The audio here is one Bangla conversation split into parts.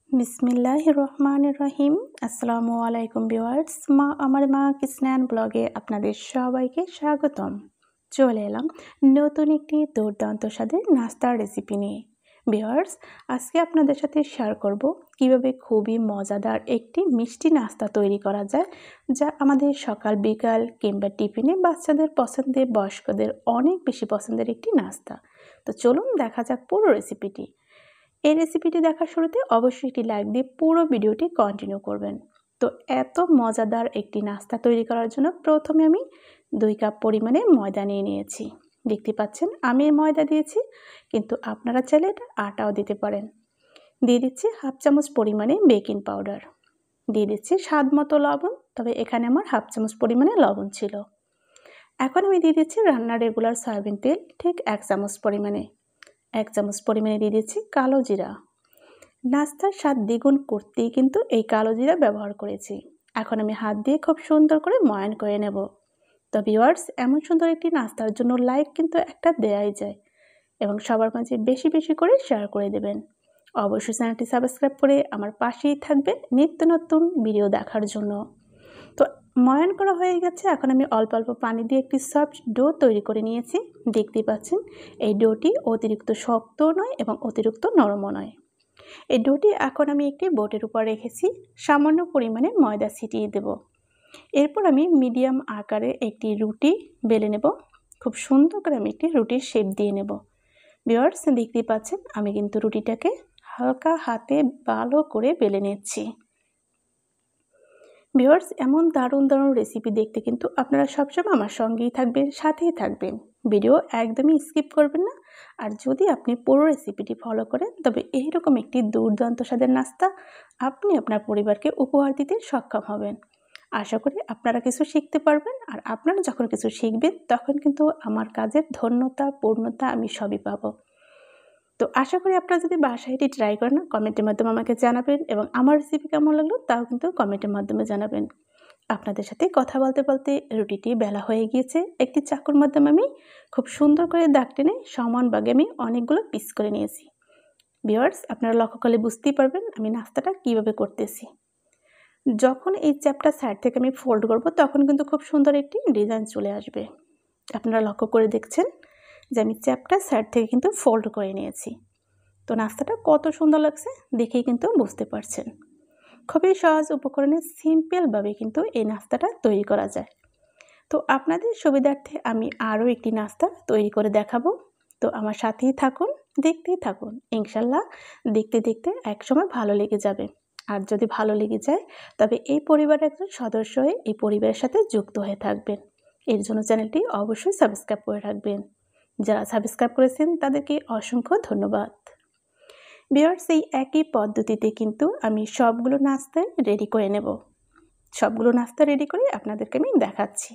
বিসমিল্লাহির রহমানির রহিম। আসসালামু আলাইকুম ভিউয়ার্স। আমার মা কিচেন ব্লগে আপনাদের সবাইকে স্বাগতম। চলে এলাম নতুন একটি দুর্দান্ত স্বাদের নাস্তার রেসিপি নিয়ে। ভিউয়ার্স, আজকে আপনাদের সাথে শেয়ার করব কিভাবে খুবই মজাদার একটি মিষ্টি নাস্তা তৈরি করা যায়, যা আমাদের সকাল বিকাল কিংবা টিফিনে বাচ্চাদের পছন্দের, বয়স্কদের অনেক বেশি পছন্দের একটি নাস্তা। তো চলুন দেখা যাক পুরো রেসিপিটি। এই রেসিপিটি দেখার শুরুতে অবশ্যই একটি লাইক দিয়ে পুরো ভিডিওটি কন্টিনিউ করবেন। তো এত মজাদার একটি নাস্তা তৈরি করার জন্য প্রথমে আমি 2 কাপ পরিমাণে ময়দা নিয়ে নিয়েছি। দেখতে পাচ্ছেন আমি ময়দা দিয়েছি, কিন্তু আপনারা চাইলে এটা আটাও দিতে পারেন। দিয়ে দিচ্ছি 1/2 চামচ পরিমাণে বেকিং পাউডার। দিয়ে দিচ্ছি স্বাদ মতো লবণ, তবে এখানে আমার 1/2 চামচ পরিমাণে লবণ ছিল। এখন আমি দিয়ে দিচ্ছি রান্নার রেগুলার সয়াবিন তেল, ঠিক 1 চামচ পরিমাণে। 1 চামচ পরিমাণে দিয়ে দিচ্ছি কালো জিরা। নাস্তার স্বাদ দ্বিগুণ করতেই কিন্তু এই কালো জিরা ব্যবহার করেছি। এখন আমি হাত দিয়ে খুব সুন্দর করে ময়ান করে নেব। তো ভিউয়ার্স, এমন সুন্দর একটি নাস্তার জন্য লাইক কিন্তু একটা দেয়াই যায়, এবং সবার মাঝে বেশি বেশি করে শেয়ার করে দেবেন। অবশ্যই চ্যানেলটি সাবস্ক্রাইব করে আমার পাশেই থাকবেন নিত্য নতুন ভিডিও দেখার জন্য। তো ময়ান করা হয়ে গেছে। এখন আমি অল্প অল্প পানি দিয়ে একটি সফট ডো তৈরি করে নিয়েছি। দেখতে পাচ্ছেন এই ডোটি অতিরিক্ত শক্ত নয় এবং অতিরিক্ত নরমও নয়। এই ডোটি এখন আমি একটি বোর্ডের উপর রেখেছি। সামান্য পরিমাণে ময়দা ছিটিয়ে দেব। এরপর আমি মিডিয়াম আকারে একটি রুটি বেলে নেব। খুব সুন্দর করে আমি একটি রুটির শেপ দিয়ে নেব। ভিউয়ার্স, দেখতে পাচ্ছেন আমি কিন্তু রুটিটাকে হালকা হাতে ভালো করে বেলে নিচ্ছি। ভিউয়ার্স, এমন দারুণ দারুণ রেসিপি দেখতে কিন্তু আপনারা সবসময় আমার সঙ্গেই থাকবেন, সাথেই থাকবেন। ভিডিও একদমই স্কিপ করবেন না। আর যদি আপনি পুরো রেসিপিটি ফলো করেন, তবে এইরকম একটি দুর্দান্ত স্বাদের নাস্তা আপনি আপনার পরিবারকে উপহার দিতে সক্ষম হবেন। আশা করি আপনারা কিছু শিখতে পারবেন। আর আপনারা যখন কিছু শিখবেন, তখন কিন্তু আমার কাজের ধন্যতা, পূর্ণতা আমি সবই পাবো। তো আশা করি আপনারা যদি বাসায় এটি ট্রাই করেন, কমেন্টের মাধ্যমে আমাকে জানাবেন, এবং আমার রেসিপি কেমন লাগলো তাও কিন্তু কমেন্টের মাধ্যমে জানাবেন। আপনাদের সাথে কথা বলতে বলতে রুটিটি বেলা হয়ে গিয়েছে। একটি চাকুর মাধ্যমে আমি খুব সুন্দর করে দাগ টেনে সমান ভাগে আমি অনেকগুলো পিস করে নিয়েছি। ভিউয়ার্স, আপনারা লক্ষ্য করলে বুঝতেই পারবেন আমি নাস্তাটা কিভাবে করতেছি। যখন এই চ্যাপটা সাইড থেকে আমি ফোল্ড করব, তখন কিন্তু খুব সুন্দর একটি ডিজাইন চলে আসবে। আপনারা লক্ষ্য করে দেখছেন যে আমি চ্যাপটা সাইড থেকে কিন্তু ফোল্ড করে নিয়েছি। তো নাস্তাটা কত সুন্দর লাগছে দেখেই কিন্তু বুঝতে পারছেন। খুবই সহজ উপকরণে সিম্পলভাবে কিন্তু এই নাস্তাটা তৈরি করা যায়। তো আপনাদের সুবিধার্থে আমি আরও একটি নাস্তা তৈরি করে দেখাবো। তো আমার সাথেই থাকুন, দেখতেই থাকুন। ইনশাল্লাহ দেখতে দেখতে একসময় ভালো লেগে যাবে। আর যদি ভালো লেগে যায়, তবে এই পরিবারের একজন সদস্য হয়ে এই পরিবারের সাথে যুক্ত হয়ে থাকবেন। এর জন্য চ্যানেলটি অবশ্যই সাবস্ক্রাইব করে রাখবেন। যারা সাবস্ক্রাইব করেছেন তাদেরকে অসংখ্য ধন্যবাদ। ভিউয়ার্স, এই একই পদ্ধতিতে কিন্তু আমি সবগুলো নাস্তা রেডি করে নেব। সবগুলো নাস্তা রেডি করে আপনাদেরকে আমি দেখাচ্ছি।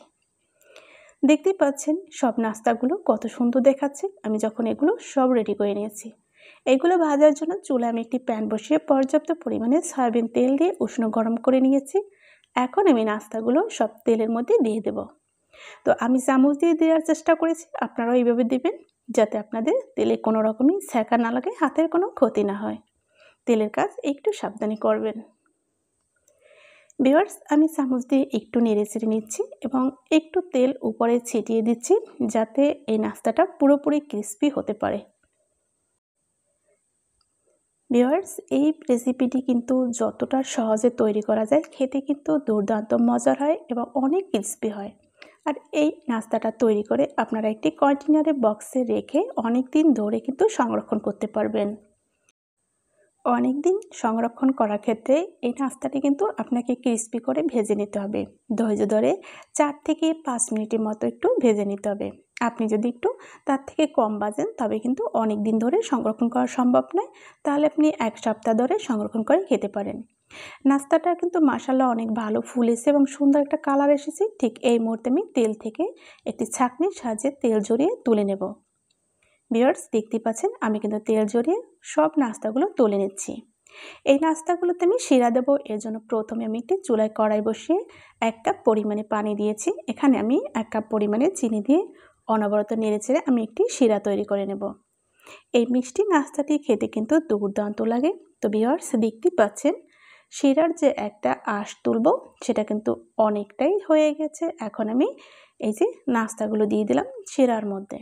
দেখতেই পাচ্ছেন সব নাস্তাগুলো কত সুন্দর দেখাচ্ছে আমি যখন এগুলো সব রেডি করে নিয়েছি। এগুলো ভাজার জন্য চুলায় আমি একটি প্যান বসিয়ে পর্যাপ্ত পরিমাণে সয়াবিন তেল দিয়ে উষ্ণ গরম করে নিয়েছি। এখন আমি নাস্তাগুলো সব তেলের মধ্যে দিয়ে দেব। তো আমি চামচ দিয়ে দেওয়ার চেষ্টা করেছি, আপনারাও এইভাবে দেবেন, যাতে আপনাদের তেলে কোনো রকমই ছ্যাঁকা না লাগে, হাতের কোনো ক্ষতি না হয়। তেলের কাজ একটু সাবধানে করবেন। ভিউয়ার্স, আমি চামচ দিয়ে একটু নেড়ে চেড়ে নিচ্ছি এবং একটু তেল উপরে ছিটিয়ে দিচ্ছি, যাতে এই নাস্তাটা পুরোপুরি ক্রিস্পি হতে পারে। ভিউয়ার্স, এই রেসিপিটি কিন্তু যতটা সহজে তৈরি করা যায়, খেতে কিন্তু দুর্দান্ত মজার হয় এবং অনেক ক্রিস্পি হয়। আর এই নাস্তাটা তৈরি করে আপনারা একটি কন্টেনারে বক্সে রেখে অনেক দিন ধরে কিন্তু সংরক্ষণ করতে পারবেন। অনেক দিন সংরক্ষণ করার ক্ষেত্রে এই নাস্তাটি কিন্তু আপনাকে ক্রিস্পি করে ভেজে নিতে হবে। ধৈর্য ধরে 4 থেকে 5 মিনিটের মতো একটু ভেজে নিতে হবে। আপনি যদি একটু তার থেকে কম ভাজেন, তবে কিন্তু অনেক দিন ধরে সংরক্ষণ করা সম্ভব নয়। তাহলে আপনি 1 সপ্তাহ ধরে সংরক্ষণ করে খেতে পারেন। নাস্তাটা কিন্তু মাশাআল্লাহ অনেক ভালো ফুলেছে এবং সুন্দর একটা কালার এসেছে। ঠিক এই মুহূর্তে আমি তেল থেকে একটি ছাঁকনির সাহায্যে তেল ঝরিয়ে তুলে নেব। ভিউয়ার্স, দেখতে পাচ্ছেন আমি কিন্তু তেল ঝরিয়ে সব নাস্তাগুলো তুলে নিচ্ছি। এই নাস্তাগুলোতে আমি শিরা দেবো। এর জন্য প্রথমে আমি একটি চুলায় কড়াই বসিয়ে 1 কাপ পরিমাণে পানি দিয়েছি। এখানে আমি 1 কাপ পরিমাণে চিনি দিয়ে অনবরত নেড়েচেড়ে আমি একটি শিরা তৈরি করে নেব। এই মিষ্টি নাস্তাটি খেতে কিন্তু দুর্দান্ত লাগে। তো ভিউয়ার্স দেখতেই পাচ্ছেন শিরার যে একটা আঁশ তুলব সেটা কিন্তু অনেকটাই হয়ে গেছে। এখন আমি এই যে নাস্তাগুলো দিয়ে দিলাম শিরার মধ্যে।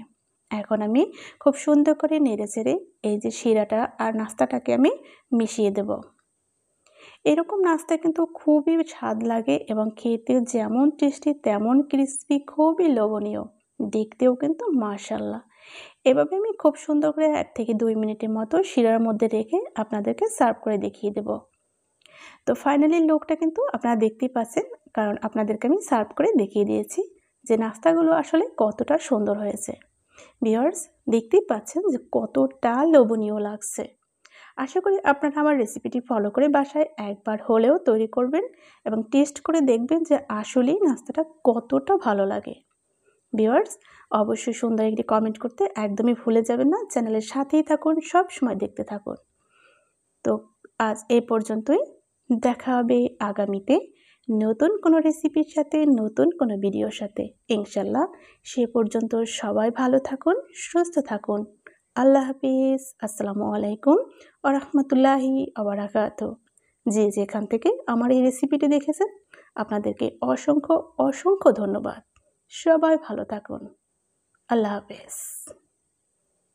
এখন আমি খুব সুন্দর করে নেড়েচেড়ে এই যে শিরাটা আর নাস্তাটাকে আমি মিশিয়ে দেব। এরকম নাস্তা কিন্তু খুবই স্বাদ লাগে এবং খেতে যেমন টেস্টি তেমন ক্রিস্পি, খুবই লোভনীয়, দেখতেও কিন্তু মাশাআল্লাহ। এভাবে আমি খুব সুন্দর করে 1 থেকে 2 মিনিটের মতো শিরার মধ্যে রেখে আপনাদেরকে সার্ভ করে দেখিয়ে দেব। তো ফাইনালি লুকটা কিন্তু আপনারা দেখতেই পাচ্ছেন, কারণ আপনাদেরকে আমি সার্ভ করে দেখিয়ে দিয়েছি যে নাস্তাগুলো আসলে কতটা সুন্দর হয়েছে। ভিউয়ার্স দেখতেই পাচ্ছেন যে কতটা লোভনীয় লাগছে। আশা করি আপনারা আমার রেসিপিটি ফলো করে বাসায় একবার হলেও তৈরি করবেন এবং টেস্ট করে দেখবেন যে আসলেই নাস্তাটা কতটা ভালো লাগে। ভিউয়ার্স অবশ্যই সুন্দর একটি কমেন্ট করতে একদমই ভুলে যাবেন না। চ্যানেলের সাথেই থাকুন, সব সময় দেখতে থাকুন। তো আজ এই পর্যন্তই, দেখা হবে আগামীতে নতুন কোনো রেসিপির সাথে, নতুন কোনো ভিডিওর সাথে ইনশাল্লাহ। সে পর্যন্ত সবাই ভালো থাকুন, সুস্থ থাকুন। আল্লাহ হাফিজ। আসসালামু আলাইকুম ওয়া রাহমাতুল্লাহি ওয়া বারাকাতুহু। যে যেখান থেকে আমার এই রেসিপিটি দেখেছেন আপনাদেরকে অসংখ্য অসংখ্য ধন্যবাদ। সবাই ভালো থাকুন। আল্লাহ হাফেজ।